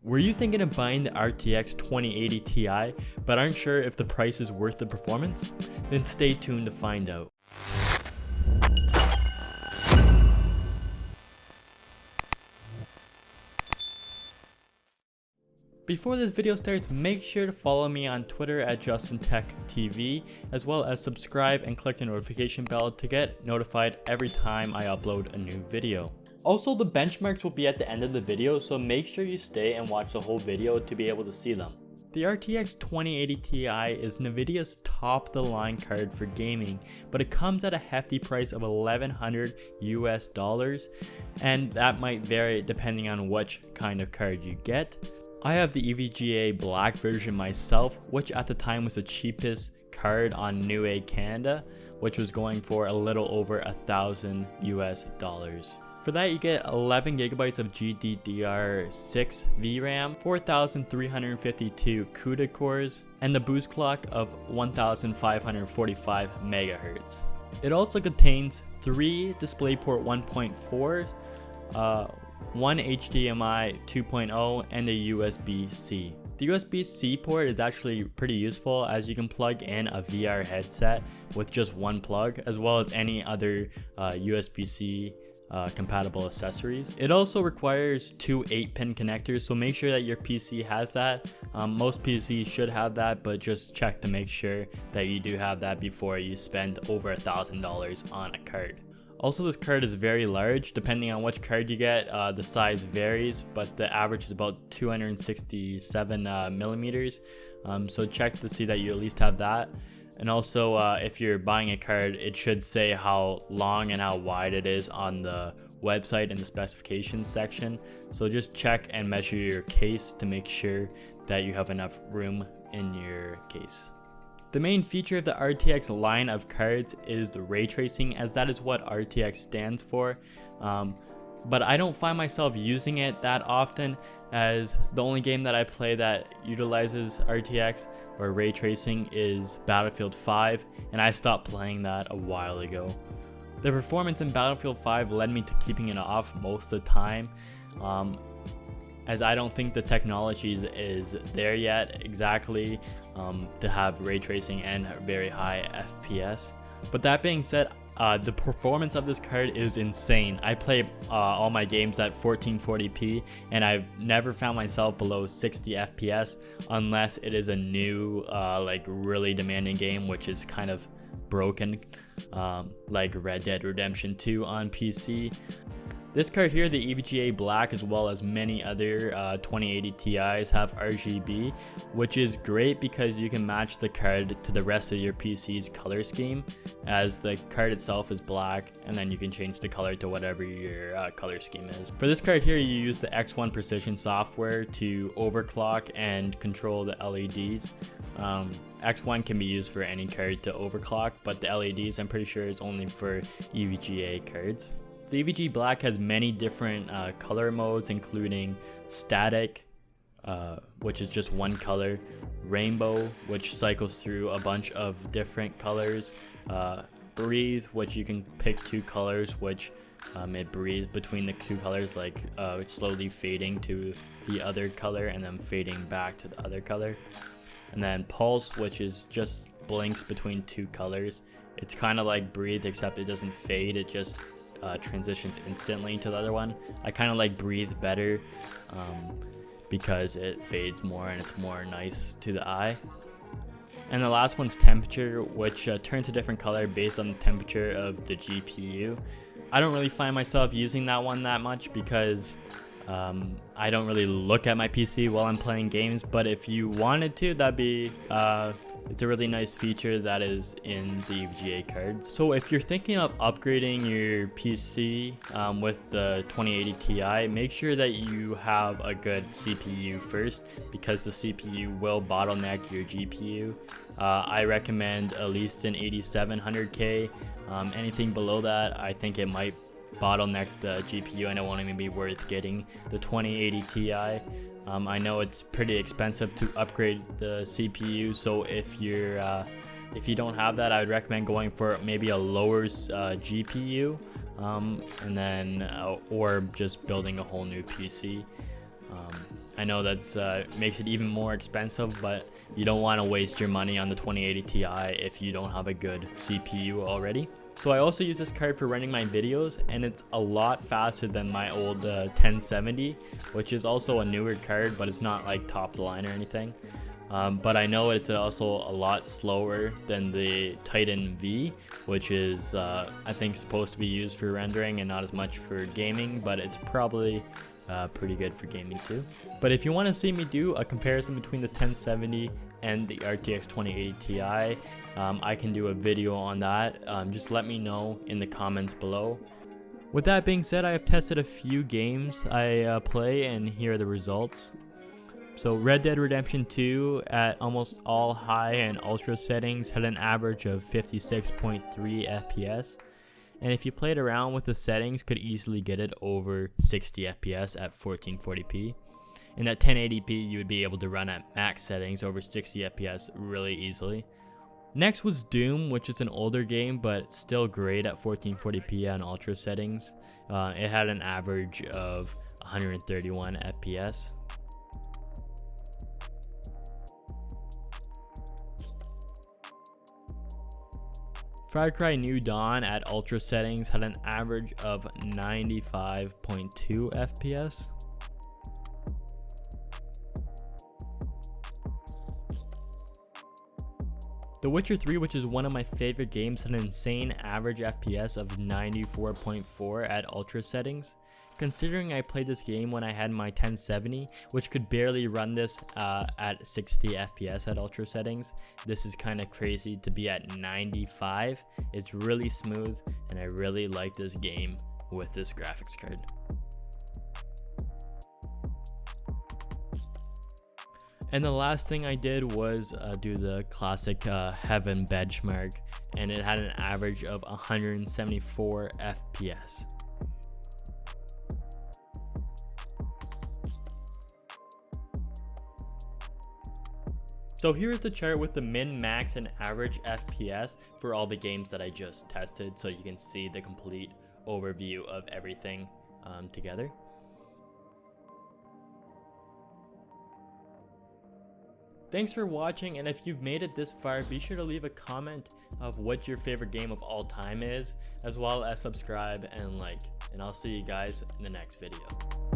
Were you thinking of buying the RTX 2080 Ti, but aren't sure if the price is worth the performance? Then stay tuned to find out. Before this video starts, make sure to follow me on Twitter at JustinTechTV, as well as subscribe and click the notification bell to get notified every time I upload a new video. Also, the benchmarks will be at the end of the video, so make sure you stay and watch the whole video to be able to see them. The RTX 2080 Ti is Nvidia's top-of-the-line card for gaming, but it comes at a hefty price of $1,100 US, and that might vary depending on which kind of card you get. I have the EVGA Black version myself, which at the time was the cheapest card on Newegg Canada, which was going for a little over $1,000 US. For that, you get 11 gigabytes of GDDR6 VRAM, 4,352 CUDA cores, and the boost clock of 1,545 MHz. It also contains 3 DisplayPort 1.4, 1 HDMI 2.0, and a USB-C. The USB-C port is actually pretty useful, as you can plug in a VR headset with just one plug, as well as any other USB-C compatible accessories. It also requires 2 8-pin connectors, so make sure that your PC has that. Most PCs should have that, but just check to make sure that you do have that before you spend over $1,000 on a card. Also, this card is very large. Depending on which card you get, the size varies, but the average is about 267 millimeters. So check to see that you at least have that. And also, if you're buying a card, it should say how long and how wide it is on the website in the specifications section. So just check and measure your case to make sure that you have enough room in your case. The main feature of the RTX line of cards is the ray tracing, as that is what RTX stands for. But I don't find myself using it that often, as the only game that I play that utilizes RTX or ray tracing is Battlefield 5, and I stopped playing that a while ago. The performance in Battlefield 5 led me to keeping it off most of the time, as I don't think the technology is there yet exactly to have ray tracing and very high FPS. But that being said, the performance of this card is insane. I play all my games at 1440p, and I've never found myself below 60 FPS unless it is a new like really demanding game, which is kind of broken, like Red Dead Redemption 2 on PC. This card here, the EVGA Black, as well as many other 2080 Ti's, have RGB, which is great because you can match the card to the rest of your PC's color scheme, as the card itself is black, and then you can change the color to whatever your color scheme is. For this card here, you use the X1 Precision software to overclock and control the LEDs. X1 can be used for any card to overclock, but the LEDs, I'm pretty sure, is only for EVGA cards. The EVGA Black has many different color modes, including static, which is just one color, rainbow, which cycles through a bunch of different colors, breathe, which you can pick 2 colors, which it breathes between the 2 colors, like it's slowly fading to the other color and then fading back to the other color. And then pulse, which is just blinks between 2 colors. It's kind of like breathe, except it doesn't fade, it just transitions instantly to the other one. I kind of like breathe better because it fades more and it's more nice to the eye. And the last one's temperature, which turns a different color based on the temperature of the GPU. I don't really find myself using that one that much because I don't really look at my PC while I'm playing games, but if you wanted to, that'd be it's a really nice feature that is in the EVGA cards. So if you're thinking of upgrading your PC with the 2080 Ti, make sure that you have a good CPU first, because the CPU will bottleneck your GPU. I recommend at least an 8700K. Anything below that, I think it might bottleneck the GPU and it won't even be worth getting the 2080 Ti. I know it's pretty expensive to upgrade the CPU, so if you don't have that, I would recommend going for maybe a lower GPU, and then or just building a whole new PC. I know that's makes it even more expensive, but you don't want to waste your money on the 2080 Ti if you don't have a good CPU already. So I also use this card for running my videos, and it's a lot faster than my old 1070, which is also a newer card, but it's not like top of the line or anything. But I know it's also a lot slower than the Titan V, which is I think supposed to be used for rendering and not as much for gaming, but it's probably pretty good for gaming too. But if you want to see me do a comparison between the 1070 and the RTX 2080 Ti, I can do a video on that. Just let me know in the comments below. With that being said, I have tested a few games I play, and here are the results. So Red Dead Redemption 2 at almost all high and ultra settings had an average of 56.3 FPS. And if you played around with the settings, could easily get it over 60 FPS at 1440p. And at 1080p, you would be able to run at max settings over 60 FPS really easily. Next was Doom, which is an older game, but still great at 1440p on ultra settings. It had an average of 131 FPS. Far Cry New Dawn at ultra settings had an average of 95.2 FPS. The Witcher 3, which is one of my favorite games, had an insane average FPS of 94.4 at ultra settings. Considering I played this game when I had my 1070, which could barely run this at 60 FPS at ultra settings, this is kind of crazy to be at 95. It's really smooth, and I really like this game with this graphics card. And the last thing I did was do the classic Heaven benchmark, and it had an average of 174 FPS. So here's the chart with the min, max, and average FPS for all the games that I just tested, so you can see the complete overview of everything together. Thanks for watching, and if you've made it this far, be sure to leave a comment of what your favorite game of all time is, as well as subscribe and like, and I'll see you guys in the next video.